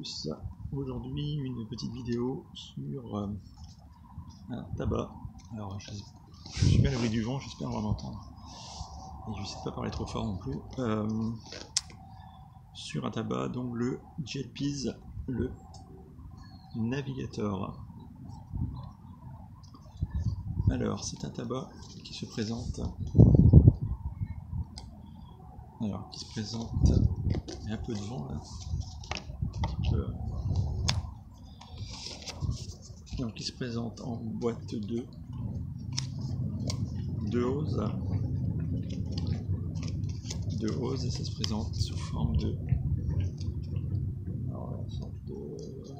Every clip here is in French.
plus. Aujourd'hui, une petite vidéo sur un tabac. Alors, je suis bien à l'abri du vent, j'espère on va m'entendre. Et je ne sais pas parler trop fort non plus. Sur un tabac, donc le Jetpiz, le Navigator. Alors, c'est un tabac qui se présente. Alors, qui se présente. Il y a un peu de vent là. Donc, il se présente en boîte de hose et ça se présente sous forme de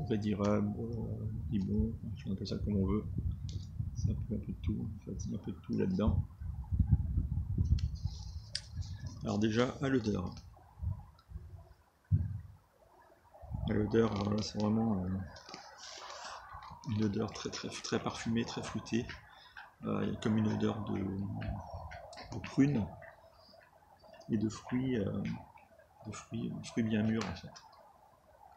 ready rub, ribbon, on appelle ça comme on veut. C'est un peu de tout, en fait, il y a un peu de tout là-dedans. Alors déjà, à l'odeur. Voilà, c'est vraiment une odeur très parfumée, très fruitée. Il y a comme une odeur de prune et de fruits bien mûrs en fait.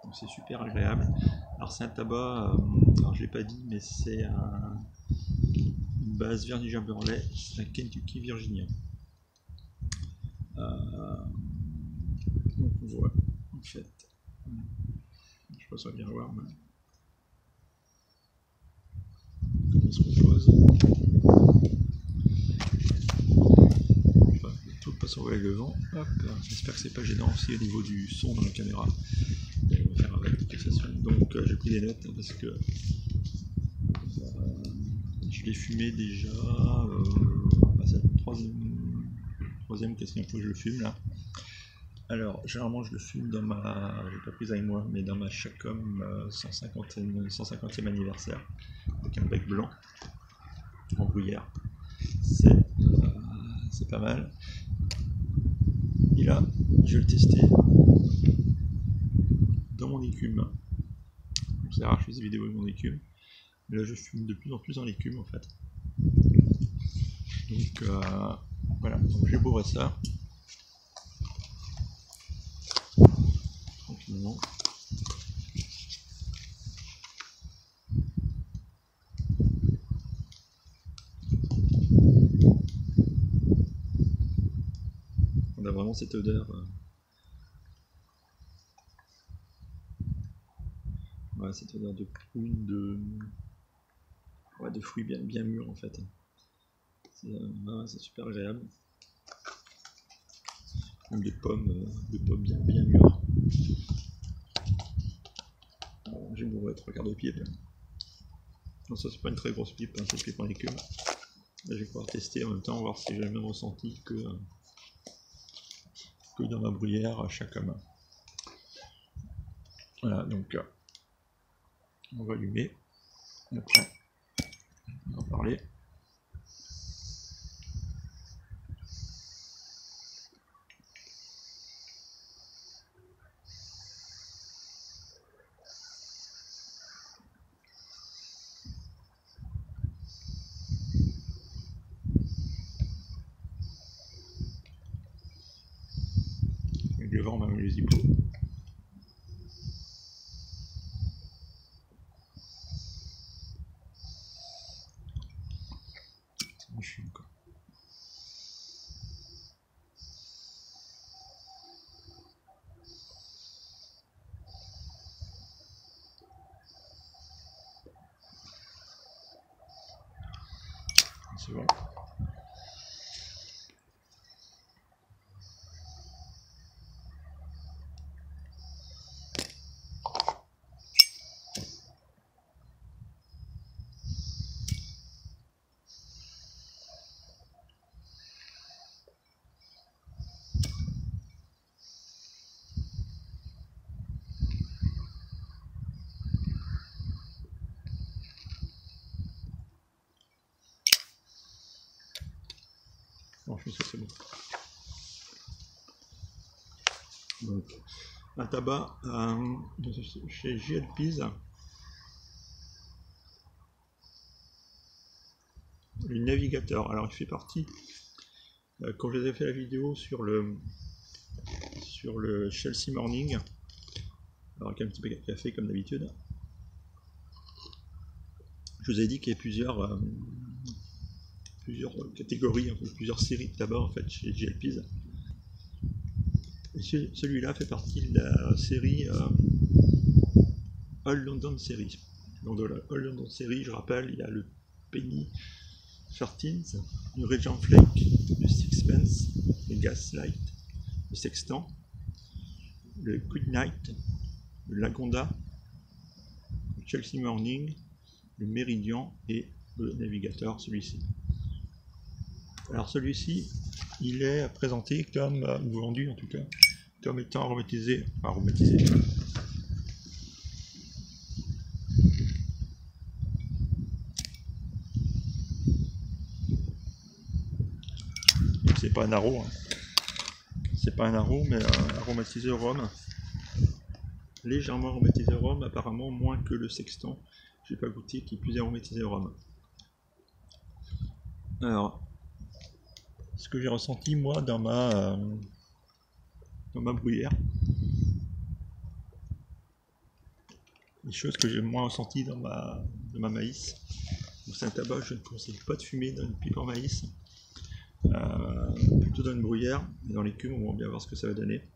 Donc c'est super agréable. Alors c'est un tabac, alors je l'ai pas dit, mais c'est une base Virginia Burley, c'est un Kentucky Virginia. Donc on voit en fait, je sais pas si on va bien voir, mais comment il se compose. Enfin, tout pas surveiller le vent. Hop, j'espère que c'est pas gênant aussi au niveau du son dans la caméra. On va faire avec l'application. Donc j'ai pris des notes hein, parce que je l'ai fumé déjà. C'est la troisième ou quatrième fois que je le fume là. Alors généralement je le fume dans ma, j'ai pas pris avec moi, mais dans ma Chacom 150e anniversaire avec un bec blanc en bruyère. C'est pas mal. Et là, je vais le tester dans mon écume. C'est rare que je fais des vidéos avec mon écume. Mais là, je fume de plus en plus dans l'écume en fait. Donc voilà, donc j'ai bourré ça. Tranquillement. On a vraiment cette odeur. Voilà, cette odeur de prune, de fruits bien mûrs en fait. C'est super agréable. Même des pommes bien mûres. J'ai bourré 3 quarts de pipe. Non, ça c'est pas une très grosse pipe, hein, c'est une pipe en écume. Là, je vais pouvoir tester en même temps, voir si j'ai le même ressenti que dans ma bruyère à Chacom. Voilà, donc on va allumer. Après, on va en parler. Avec le vent, même les zipos. Ça me fume quoi. C'est bon. Bon, je pense que c'est bon. Donc, un tabac chez Jetpiz, le Navigator. Alors, il fait partie, quand je vous ai fait la vidéo sur le Chelsea Morning, Alors avec un petit peu de café comme d'habitude. Je vous ai dit qu'il y a plusieurs catégories, en fait, plusieurs séries de tabac en fait chez GLPs. Et celui-là fait partie de la série All London Series. Donc dans la All London Series, je rappelle, il y a le Penny 13, le Regent Flake, le Sixpence, le Gaslight, le Sextant, le Quick Night, le Lagonda, le Chelsea Morning, le Méridian et le Navigator, celui-ci. Alors celui-ci, il est présenté comme, ou vendu en tout cas, comme étant aromatisé, c'est pas un aro, hein. C'est pas un aro, mais aromatisé au rhum. Légèrement aromatisé au rhum, apparemment moins que le Sextant. J'ai pas goûté, qui est plus aromatisé au rhum. Alors, ce que j'ai ressenti moi dans ma bruyère, les choses que j'ai moins ressenties dans ma maïs. C'est un tabac que je ne conseille pas de fumer dans une pipe en maïs, plutôt dans une bruyère. Et dans l'écume, on va bien voir ce que ça va donner.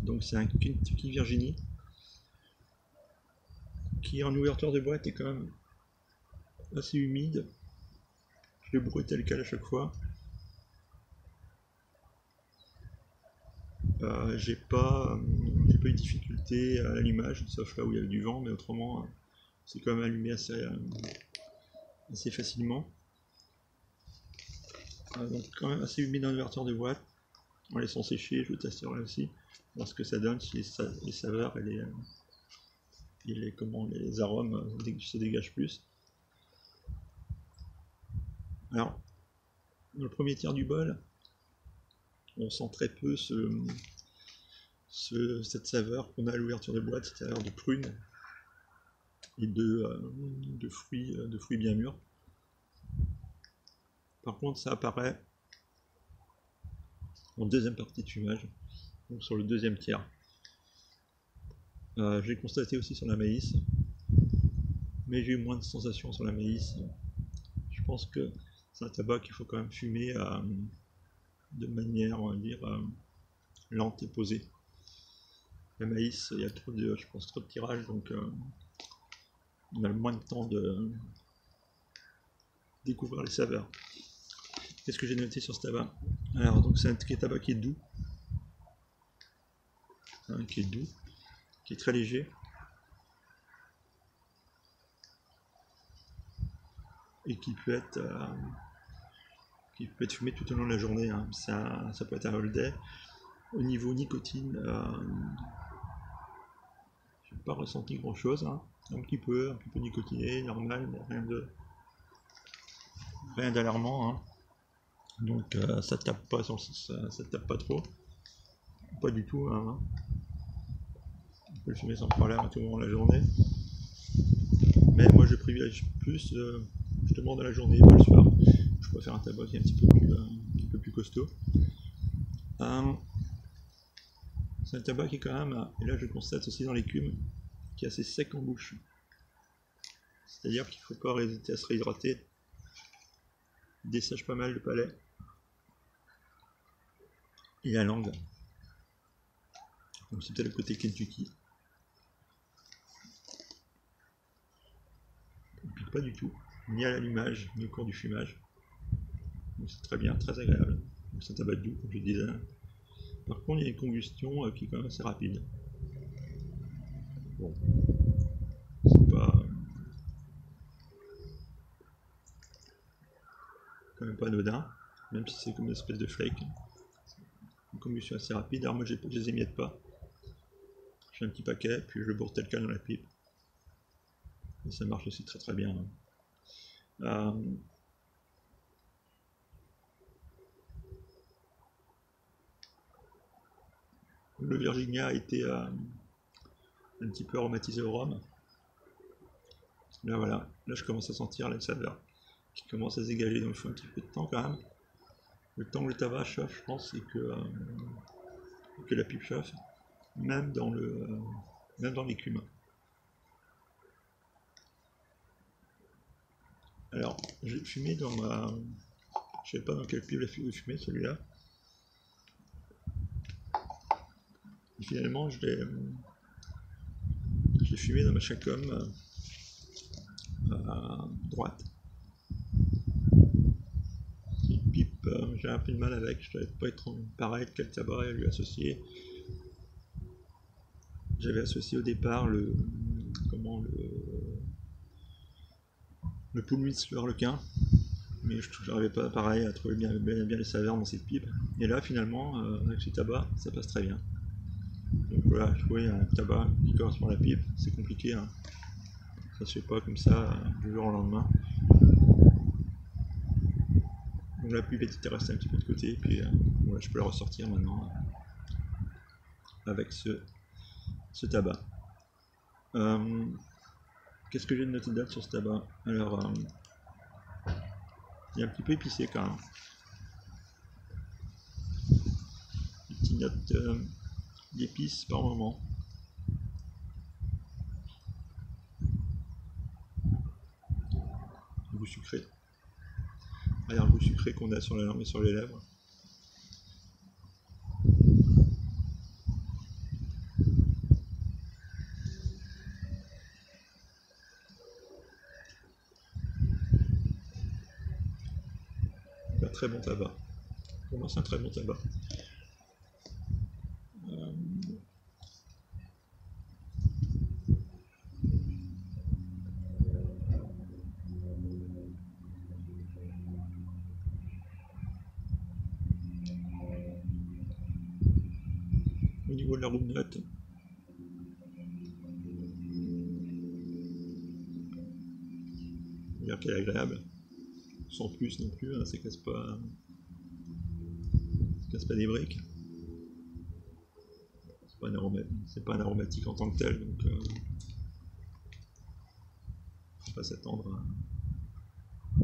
Donc c'est un Kentucky Virginie qui en ouverture de boîte est quand même assez humide. Je le brûle tel quel à chaque fois. J'ai pas eu de difficulté à l'allumage, sauf là où il y avait du vent, mais autrement c'est quand même allumé assez facilement. Donc quand même assez humide dans l'ouverture de boîte. En laissant sécher, je testerai aussi, voir ce que ça donne, si les saveurs et les arômes se dégagent plus. Alors, dans le premier tiers du bol, on sent très peu cette saveur qu'on a à l'ouverture de boîte, cette saveur de prune et de fruits bien mûrs. Par contre, ça apparaît en deuxième partie de fumage, donc sur le deuxième tiers. Je l'ai constaté aussi sur la maïs, mais j'ai eu moins de sensations sur la maïs. Je pense que c'est un tabac qu'il faut quand même fumer de manière, on va dire, lente et posée. La maïs, il y a trop de tirage, donc on a moins de temps de découvrir les saveurs. Qu'est-ce que j'ai noté sur ce tabac? Alors, donc c'est un tabac qui est doux, qui est très léger, et qui peut être fumé tout au long de la journée. Hein. Ça peut être un all day. Au niveau nicotine, j'ai pas ressenti grand chose, hein. un petit peu nicotiné, normal, mais rien d'alarmant. Hein. Donc ça tape pas trop, pas du tout. Hein. On peut le fumer sans problème à tout moment de la journée. Mais moi je privilégie plus justement dans la journée, pas le soir. Je préfère un tabac qui est un petit peu plus costaud. C'est un tabac qui est quand même, et là je constate aussi dans l'écume, qui est assez sec en bouche. C'est-à-dire qu'il ne faut pas hésiter à se réhydrater. Il dessèche pas mal le palais. Et la langue. Donc c'est peut-être le côté Kentucky. Il ne pique pas du tout, ni à l'allumage, ni au cours du fumage. Donc c'est très bien, très agréable. Donc c'est un tabac doux, comme je disais. Par contre, il y a une combustion qui est quand même assez rapide. Bon, c'est pas quand même pas anodin, même si c'est comme une espèce de flake. Une combustion assez rapide. Alors moi je les émiette pas. Je fais un petit paquet, puis je le bourre tel quel dans la pipe. Et ça marche aussi très très bien. Le Virginia a été un petit peu aromatisé au rhum. Là voilà, là je commence à sentir la saveur qui commence à se dégager, donc il faut un petit peu de temps quand même. Le temps que le tabac chauffe, je pense, et que la pipe chauffe. même dans l'écume. Alors, j'ai fumé dans ma... Je sais pas dans quelle pile j'ai fumé celui-là. Et finalement, je l'ai fumé dans ma Chacom à droite. Une pipe, j'ai un peu de mal avec, je ne savais pas être pareil quel tabac lui associer. J'avais associé au départ le Poulwitz, le Harlequin, mais je n'arrivais pas pareil à trouver bien les saveurs dans cette pipe. Et là finalement, avec ce tabac, ça passe très bien. Donc voilà, trouver un tabac qui correspond à la pipe, c'est compliqué, hein. Ça se fait pas comme ça du jour au lendemain. Donc la pipe était restée un petit peu de côté, et puis voilà, je peux la ressortir maintenant avec ce tabac. Qu'est-ce que j'ai de noter de date sur ce tabac? Alors, il est un petit peu épicé quand même. Une petite note d'épices par moment. Un goût sucré. Il y a un goût sucré qu'on a sur la langue et sur les lèvres. Un très bon tabac. Pour moi, c'est un très bon tabac. Au niveau de la roue de note, dire qu'elle est agréable, sans plus non plus, hein, ça casse pas des briques. C'est pas un aromatique en tant que tel, donc faut pas s'attendre à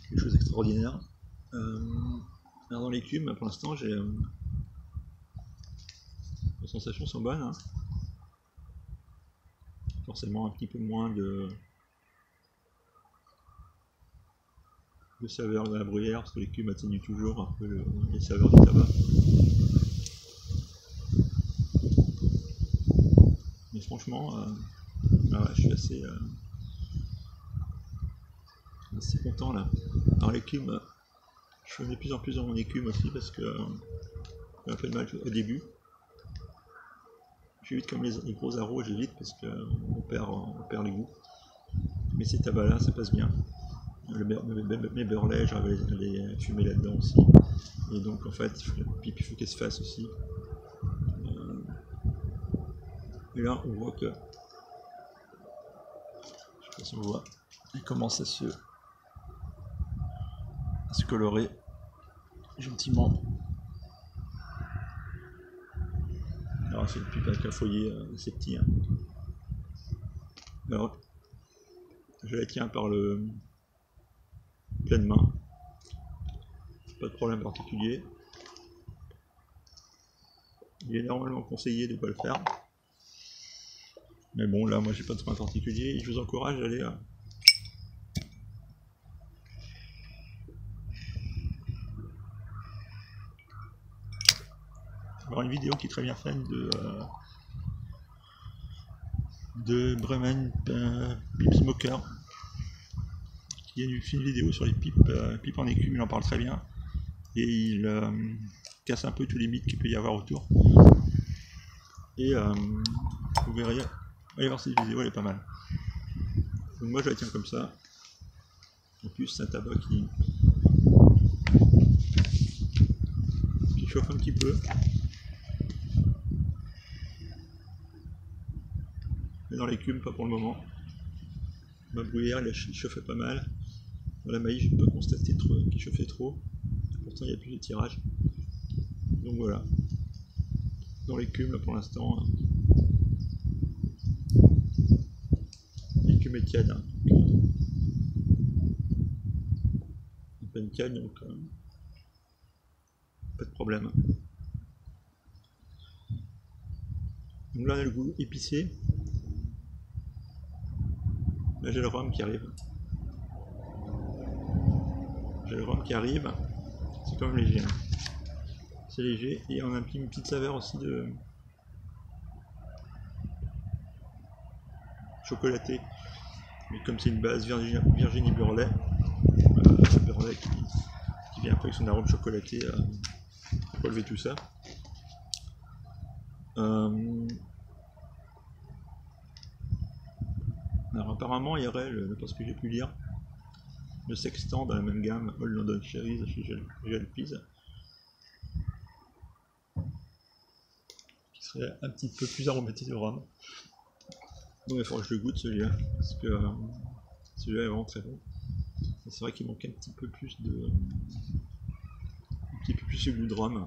quelque chose d'extraordinaire. Alors dans l'écume, pour l'instant, les sensations sont bonnes, hein. Forcément un petit peu moins de saveur de la bruyère, parce que l'écume atténue toujours un peu les saveurs du tabac. Mais franchement, ouais, je suis assez content là. Alors l'écume, je fais de plus en plus dans mon écume aussi parce que j'ai un peu de mal au début. J'évite comme les gros arômes, j'évite parce qu'on perd les goûts. Mais ces tabacs-là, ça passe bien. Mes beurrelets, j'avais les fumés là-dedans aussi. Et donc en fait, il faut qu'elle se fasse aussi. Et là, on voit que, je sais pas si on voit, il commence à se colorer gentiment. Alors c'est une pipe avec un foyer assez petit, hein. Alors, je la tiens par le pleine main. Pas de problème particulier. Il est normalement conseillé de ne pas le faire. Mais bon, là, moi, j'ai pas de point particulier. Et je vous encourage à aller voir une vidéo qui est très bien faite de Bremen Pipe Smoker, qui a fait une vidéo sur les pipes en écume. Il en parle très bien et il casse un peu tous les mythes qu'il peut y avoir autour. Et vous verrez, allez voir cette vidéo, elle est pas mal. Donc moi je la tiens comme ça. En plus c'est un tabac qui chauffe un petit peu. Mais dans l'écume, pas pour le moment. Ma bruyère, il chauffait pas mal. Dans la maïs, j'ai pas constaté qu'il chauffait trop. Pourtant, il y a plus de tirage. Donc voilà. Dans l'écume, là, pour l'instant, l'écume est tiède, hein. Pas tiède, donc pas de problème. Donc là on a le goût épicé. Là j'ai le rhum qui arrive. J'ai le rhum qui arrive. C'est quand même léger. Hein. C'est léger et on a une petite saveur aussi de chocolaté. Mais comme c'est une base Virginie Burley, Burley qui vient un peu avec son arôme chocolaté pour relever tout ça. Alors apparemment il y aurait, d'après ce que j'ai pu lire, le sextant dans la même gamme Old London Cherries chez Jalpiz, qui serait un petit peu plus aromatisé au rhum. Donc il faudra que je le goûte celui-là, parce que celui-là est vraiment très bon. C'est vrai qu'il manque un petit peu plus de goût de rhum.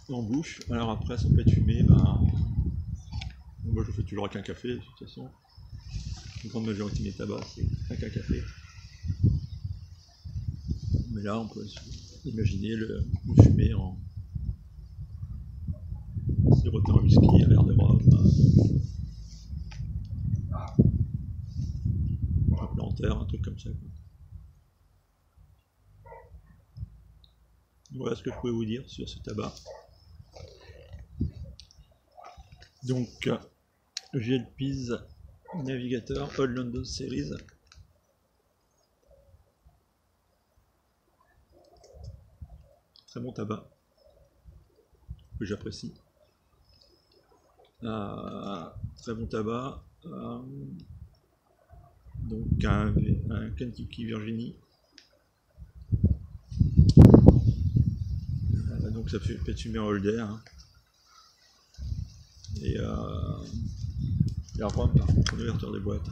En bouche. Alors après ça peut être fumé, moi je fais toujours avec un café de toute façon. La grande majorité de mes tabacs c'est avec un café. Mais là on peut imaginer le fumer en sirotant un whisky, un verre de rhum, un plantaire, un truc comme ça. Voilà ce que je pouvais vous dire sur ce tabac. Donc, Jalpiz Navigator Old London Series. Très bon tabac que j'apprécie. Très bon tabac. Donc un Kentucky Virginie. Donc ça fait fumer en holder. Hein. Et la rhum par contre en ouverture des boîtes.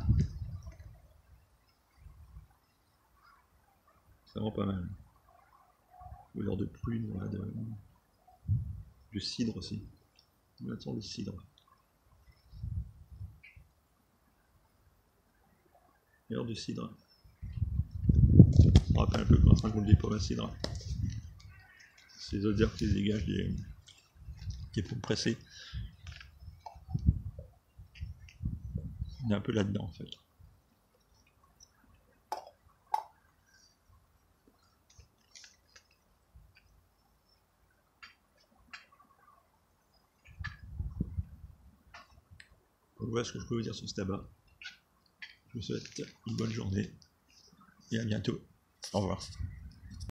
C'est vraiment pas mal. Odeur de prune, voilà, de cidre aussi. On attend de cidre. Odeur de cidre. Ça rappelle un peu quand on goûte des pommes à cidre. Ces odeurs qui se dégagent des pommes pressées. On est un peu là-dedans en fait. Voilà ce que je peux vous dire sur ce tabac. Je vous souhaite une bonne journée et à bientôt. Au revoir.